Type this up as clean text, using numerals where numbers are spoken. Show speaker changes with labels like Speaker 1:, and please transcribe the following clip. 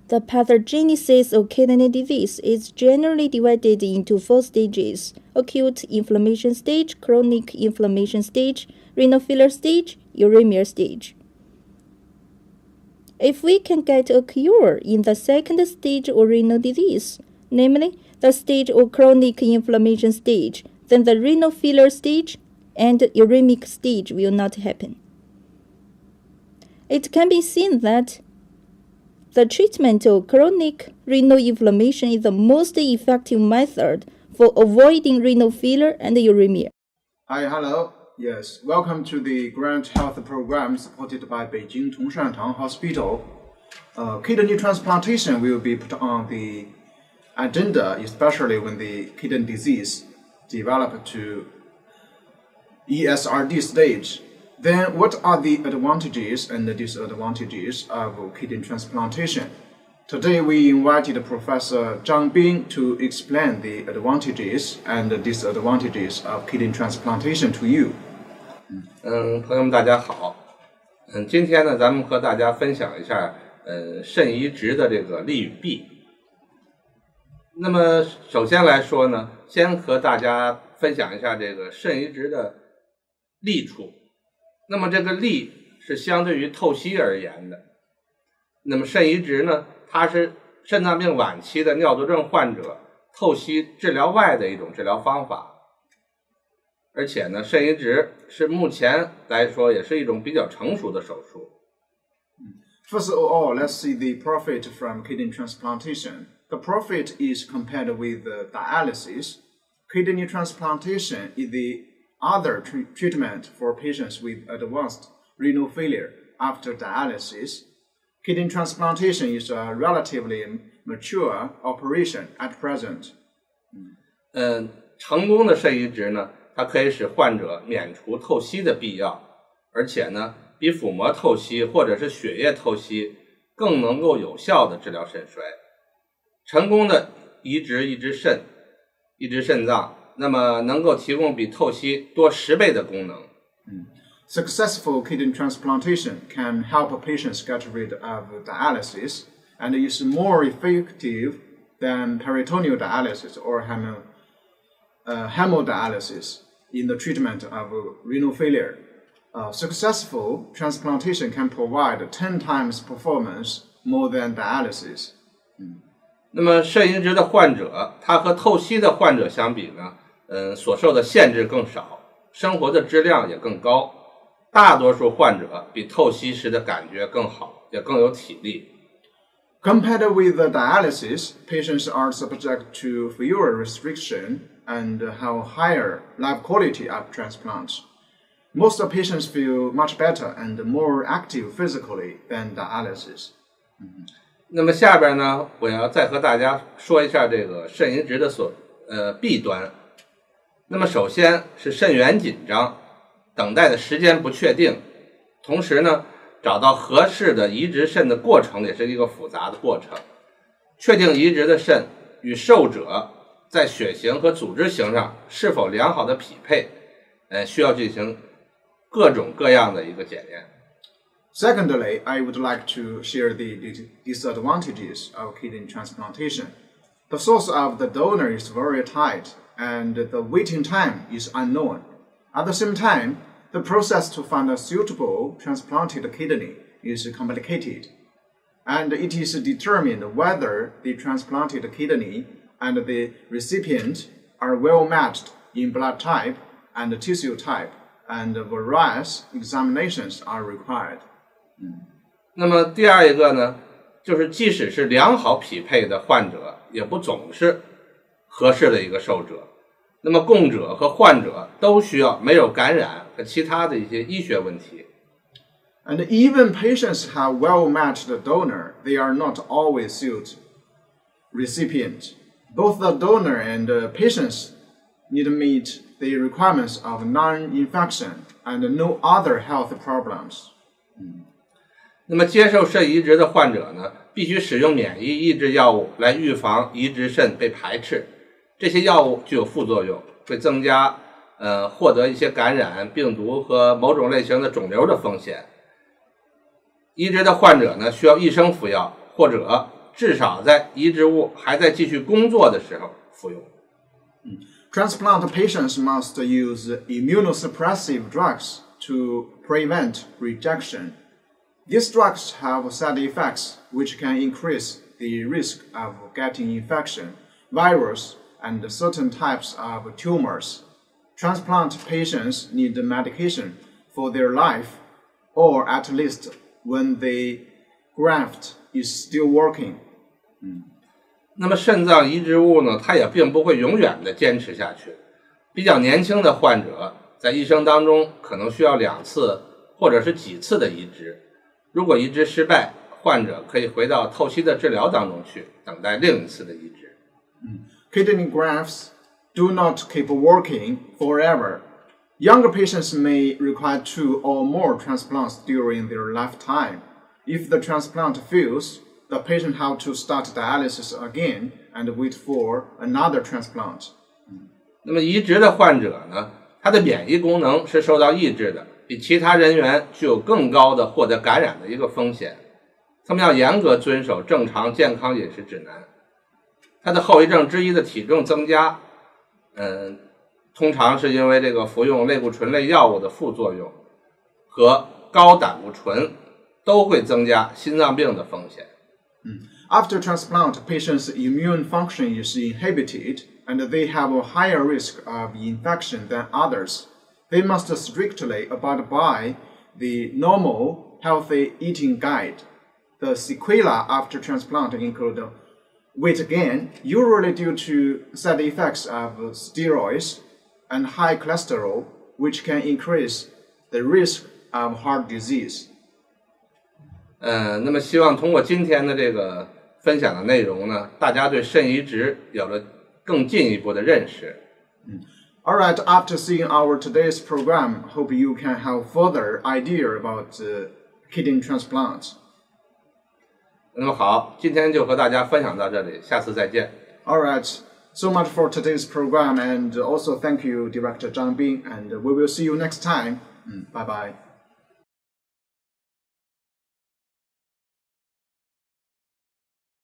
Speaker 1: The pathogenesis of kidney disease is generally divided into 4 stages: acute inflammation stage, chronic inflammation stage, renal failure stage, uremia stage. If we can get a cure in the second stage of renal disease, namely the stage of chronic inflammation stage, then the renal failure stage and uremic stage will not happen. It can be seen that the treatment of chronic renal inflammation is the most effective method for avoiding renal failure and uremia.
Speaker 2: Hi, hello. Yes, welcome to the Grant Health Program supported by Beijing Tung Shin Tang Hospital. Kidney transplantation will be put on the agenda, especially when the kidney disease develops to ESRD stage. Then what are the advantages and the disadvantages of kidney transplantation? Today we invited Professor Zhang Bing to explain the advantages and the disadvantages of kidney transplantation to you.
Speaker 3: 朋友们大家好。今天呢咱们和大家分享一下肾移植的这个利与弊。那么首先来说呢，先和大家分享一下这个肾移植的利处。那么这个利是相对于透析而言的。那么肾移植呢，它是肾脏病晚期的尿毒症患者透析治疗外的一种治疗方法。而且呢，肾移植是目前来说也是一种比较成熟的手术。
Speaker 2: First of all, let's see the profit from kidney transplantation. The profit is compared with dialysis. Kidney transplantation is the other treatment for patients with advanced renal failure after dialysis. Kidney transplantation is a relatively mature operation at present.
Speaker 3: 成功的肾移植呢，它可以使患者免除透析的必要，而且呢，比腹膜透析或者是血液透析更能够有效的治疗肾衰。成功的移植肾脏，那么能够提供比透析多10倍的功能。
Speaker 2: Successful kidney transplantation can help patients get rid of dialysis and is more effective than peritoneal dialysis or hemodialysis in the treatment of renal failure. Successful transplantation can provide 10 times performance more than dialysis.
Speaker 3: 那么肾移植的患者，他和透析的患者相比呢，所受的限制更少，生活的质量也更高。大多数患者比透析时的感觉更好，也更有体力。
Speaker 2: Compared with the dialysis, patients are subject to fewer restriction and have higher life quality at transplant. Most patients feel much better and more active physically than dialysis.
Speaker 3: 那么下边呢，我要再和大家说一下这个肾移植的弊端。那么首先是肾源紧张，等待的时间不确定，同时呢，找到合适的移植肾的过程也是一个复杂的过程。确定移植的肾与受者在血型和组织型上是否良好的匹配，需要进行各种各样的一个检验。
Speaker 2: Secondly, I would like to share the disadvantages of kidney transplantation. The source of the donor is very tight, and the waiting time is unknown. At the same time, the process to find a suitable transplanted kidney is complicated, and it is determined whether the transplanted kidney and the recipient are well matched in blood type and tissue type, and various examinations are required.
Speaker 3: 那么第二一个呢，就是即使是良好匹配的患者，也不总是合适的一个受者。那么供者和患者都需要没有感染和其他的一些医学问题。
Speaker 2: And even patients have well-matched donor, they are not always suit recipient. Both the donor and the patients need to meet the requirements of non-infection and no other health problems.
Speaker 3: 那么接受肾移植的患者呢，必须使用免疫抑制药物来预防移植肾被排斥。这些药物具有副作用，会增加获得一些感染病毒和某种类型的肿瘤的风险。移植的患者呢，需要一生服药，或者至少在移植物还在继续工作的时候服用。
Speaker 2: Transplant patients must use immunosuppressive drugs to prevent rejection. These drugs have side effects which can increase the risk of getting infection, virus, and certain types of tumors. Transplant patients need medication for their life, or at least when the graft is still working.
Speaker 3: 那么肾脏移植物呢，它也并不会永远的坚持下去。比较年轻的患者在一生当中可能需要2次或者是几次的移植。如果移植失败，患者可以回到透析的治疗当中去，等待另一次的移植。
Speaker 2: Kidney grafts do not keep working forever. Younger patients may require 2 or more transplants during their lifetime. If the transplant fails, the patient has to start dialysis again and wait for another transplant.
Speaker 3: 那么移植的患者呢，他的免疫功能是受到抑制的，比其他人员具有更高的获得感染的一个风险。他们要严格遵守正常健康饮食指南。它的后遗症之一的体重增加，通常是因为这个服用类固醇类药物的副作用和高胆固醇都会增加心脏病的风险。
Speaker 2: After transplant, patients' immune function is inhibited and they have a higher risk of infection than others. They must strictly abide by the normal healthy eating guide. The sequelae after transplant include weight gain, usually due to side effects of steroids and high cholesterol, which can increase the risk of heart disease.
Speaker 3: 那么希望通过今天的这个分享的内容呢，大家对肾移植有了更进一步的认识。
Speaker 2: All right, after seeing our today's program, hope you can have further idea about kidney transplant.
Speaker 3: 那么好，今天就和大家分享到这里，下次再见。
Speaker 2: All right, so much for today's program, and also thank you, Director Zhang Bing, and we will see you next time. Bye bye.